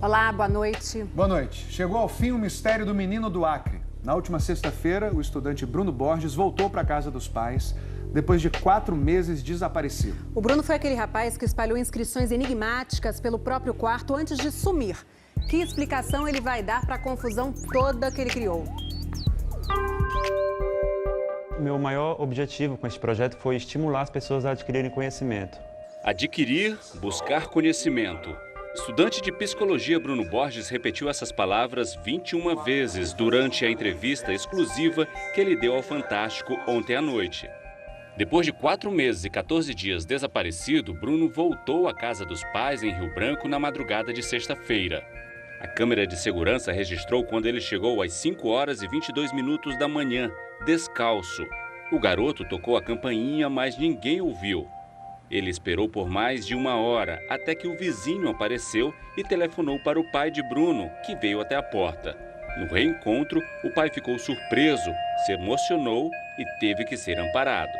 Olá, boa noite. Boa noite. Chegou ao fim o mistério do menino do Acre. Na última sexta-feira, o estudante Bruno Borges voltou para a casa dos pais depois de 4 meses desaparecido. O Bruno foi aquele rapaz que espalhou inscrições enigmáticas pelo próprio quarto antes de sumir. Que explicação ele vai dar para a confusão toda que ele criou? Meu maior objetivo com este projeto foi estimular as pessoas a adquirirem conhecimento. Adquirir, buscar conhecimento. Estudante de psicologia Bruno Borges repetiu essas palavras 21 vezes durante a entrevista exclusiva que ele deu ao Fantástico ontem à noite. Depois de 4 meses e 14 dias desaparecido, Bruno voltou à casa dos pais em Rio Branco na madrugada de sexta-feira. A câmera de segurança registrou quando ele chegou às 5 horas e 22 minutos da manhã, descalço. O garoto tocou a campainha, mas ninguém ouviu. Ele esperou por mais de 1 hora, até que o vizinho apareceu e telefonou para o pai de Bruno, que veio até a porta. No reencontro, o pai ficou surpreso, se emocionou e teve que ser amparado.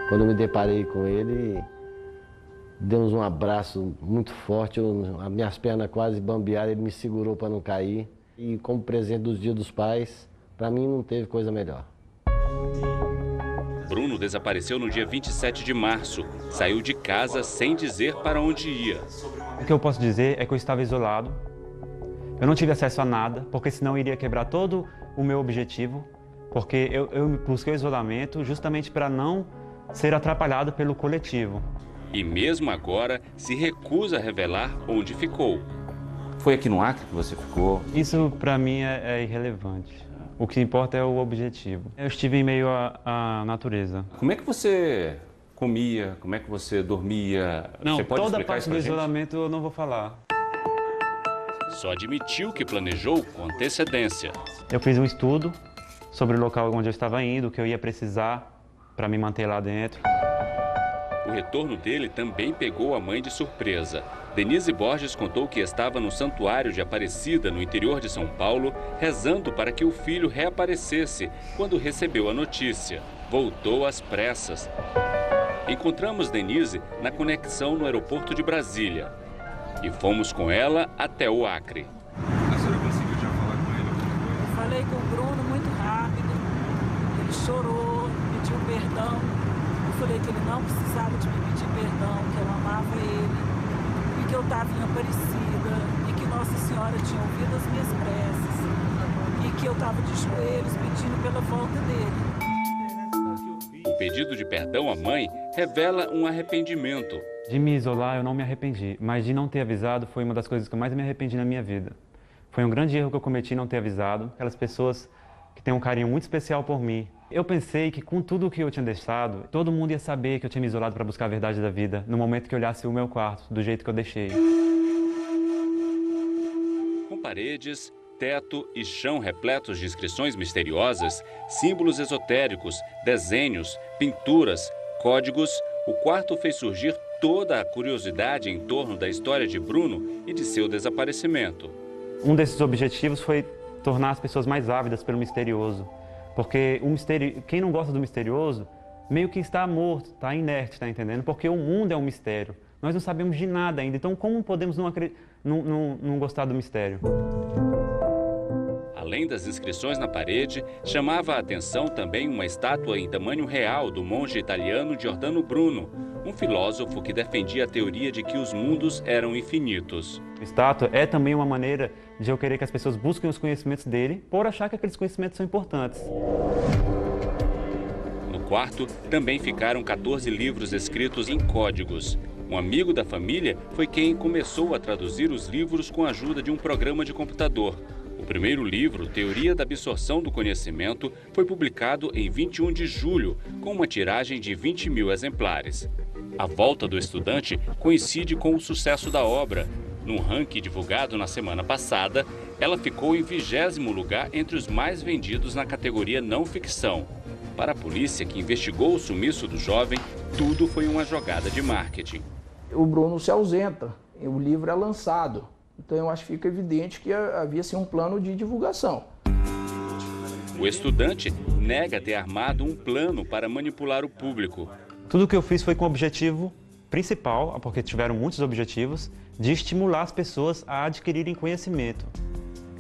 Quando eu me deparei com ele, demos um abraço muito forte, as minhas pernas quase bambearam, ele me segurou para não cair. E como presente dos Dias dos Pais, para mim não teve coisa melhor. Bruno desapareceu no dia 27 de março. Saiu de casa sem dizer para onde ia. O que eu posso dizer é que eu estava isolado. Eu não tive acesso a nada, porque senão iria quebrar todo o meu objetivo. Porque eu busquei o isolamento justamente para não ser atrapalhado pelo coletivo. E mesmo agora, se recusa a revelar onde ficou. Foi aqui no Acre que você ficou? Isso para mim é irrelevante. O que importa é o objetivo. Eu estive em meio à natureza. Como é que você comia? Como é que você dormia? Não, você pode toda a explicar parte isso do pra gente? isolamento eu não vou falar. Só admitiu que planejou com antecedência. Eu fiz um estudo sobre o local onde eu estava indo, o que eu ia precisar para me manter lá dentro. O retorno dele também pegou a mãe de surpresa. Denise Borges contou que estava no Santuário de Aparecida, no interior de São Paulo, rezando para que o filho reaparecesse quando recebeu a notícia. Voltou às pressas. Encontramos Denise na conexão no aeroporto de Brasília. E fomos com ela até o Acre. A senhora conseguiu já falar com ele? Eu falei com o Bruno muito rápido. Ele chorou, pediu perdão. Eu falei que ele não precisava de me pedir perdão, que eu amava ele. E que eu estava em Aparecida, e que Nossa Senhora tinha ouvido as minhas preces, e que eu estava de joelhos pedindo pela volta dele. O pedido de perdão à mãe revela um arrependimento. De me isolar, eu não me arrependi, mas de não ter avisado foi uma das coisas que eu mais me arrependi na minha vida. Foi um grande erro que eu cometi não ter avisado aquelas pessoas que têm um carinho muito especial por mim. Eu pensei que com tudo o que eu tinha deixado, todo mundo ia saber que eu tinha me isolado para buscar a verdade da vida, no momento que eu olhasse o meu quarto, do jeito que eu deixei. Com paredes, teto e chão repletos de inscrições misteriosas, símbolos esotéricos, desenhos, pinturas, códigos, o quarto fez surgir toda a curiosidade em torno da história de Bruno e de seu desaparecimento. Um desses objetivos foi tornar as pessoas mais ávidas pelo misterioso. Porque o mistério, quem não gosta do misterioso, meio que está morto, está inerte, está entendendo? Porque o mundo é um mistério. Nós não sabemos de nada ainda, então como podemos não gostar do mistério? Além das inscrições na parede, chamava a atenção também uma estátua em tamanho real do monge italiano Giordano Bruno, um filósofo que defendia a teoria de que os mundos eram infinitos. A estátua é também uma maneira de eu querer que as pessoas busquem os conhecimentos dele, por achar que aqueles conhecimentos são importantes. No quarto, também ficaram 14 livros escritos em códigos. Um amigo da família foi quem começou a traduzir os livros com a ajuda de um programa de computador. O primeiro livro, Teoria da Absorção do Conhecimento, foi publicado em 21 de julho, com uma tiragem de 20 mil exemplares. A volta do estudante coincide com o sucesso da obra. Num ranking divulgado na semana passada, ela ficou em 20º lugar entre os mais vendidos na categoria não ficção. Para a polícia, que investigou o sumiço do jovem, tudo foi uma jogada de marketing. O Bruno se ausenta, o livro é lançado. Então eu acho que fica evidente que havia sim, um plano de divulgação. O estudante nega ter armado um plano para manipular o público. Tudo que eu fiz foi com o objetivo principal, porque tiveram muitos objetivos, de estimular as pessoas a adquirirem conhecimento.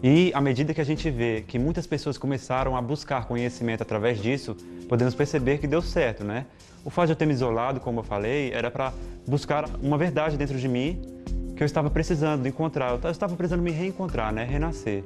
E à medida que a gente vê que muitas pessoas começaram a buscar conhecimento através disso, podemos perceber que deu certo, né? O fato de eu ter me isolado, como eu falei, era para buscar uma verdade dentro de mim que eu estava precisando encontrar. Eu estava precisando me reencontrar, né? Renascer.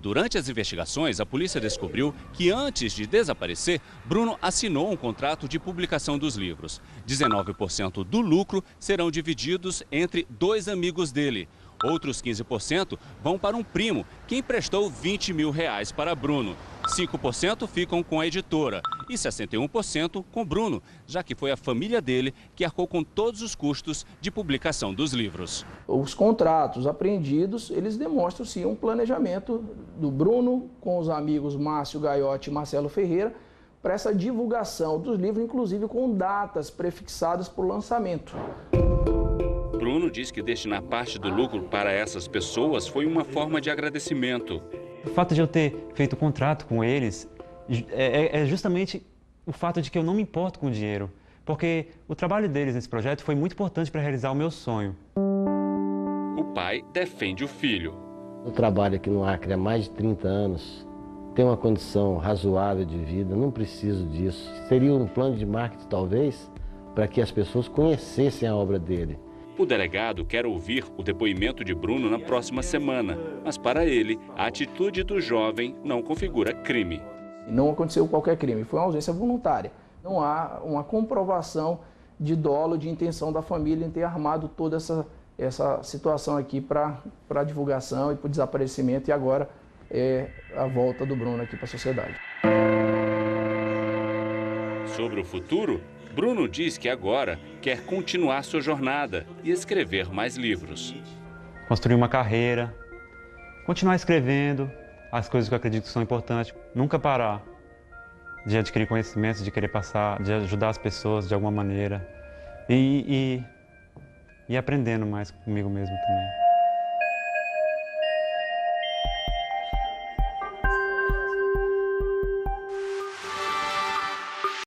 Durante as investigações, a polícia descobriu que antes de desaparecer, Bruno assinou um contrato de publicação dos livros. 19% do lucro serão divididos entre 2 amigos dele. Outros 15% vão para um primo, que emprestou R$20 mil para Bruno. 5% ficam com a editora e 61% com Bruno, já que foi a família dele que arcou com todos os custos de publicação dos livros. Os contratos apreendidos, eles demonstram sim um planejamento do Bruno com os amigos Márcio Gaiotti e Marcelo Ferreira para essa divulgação dos livros, inclusive com datas prefixadas para o lançamento. Bruno diz que destinar parte do lucro para essas pessoas foi uma forma de agradecimento. O fato de eu ter feito contrato com eles é justamente o fato de que eu não me importo com o dinheiro, porque o trabalho deles nesse projeto foi muito importante para realizar o meu sonho. O pai defende o filho. Eu trabalho aqui no Acre há mais de 30 anos, tenho uma condição razoável de vida, não preciso disso. Seria um plano de marketing, talvez, para que as pessoas conhecessem a obra dele. O delegado quer ouvir o depoimento de Bruno na próxima semana, mas para ele, a atitude do jovem não configura crime. Não aconteceu qualquer crime, foi uma ausência voluntária. Não há uma comprovação de dolo, de intenção da família em ter armado toda essa situação aqui para divulgação e para o desaparecimento, e agora é a volta do Bruno aqui para a sociedade. Sobre o futuro, Bruno diz que agora quer continuar sua jornada e escrever mais livros. Construir uma carreira, continuar escrevendo as coisas que eu acredito que são importantes, nunca parar de adquirir conhecimentos, de querer passar, de ajudar as pessoas de alguma maneira e aprendendo mais comigo mesmo também.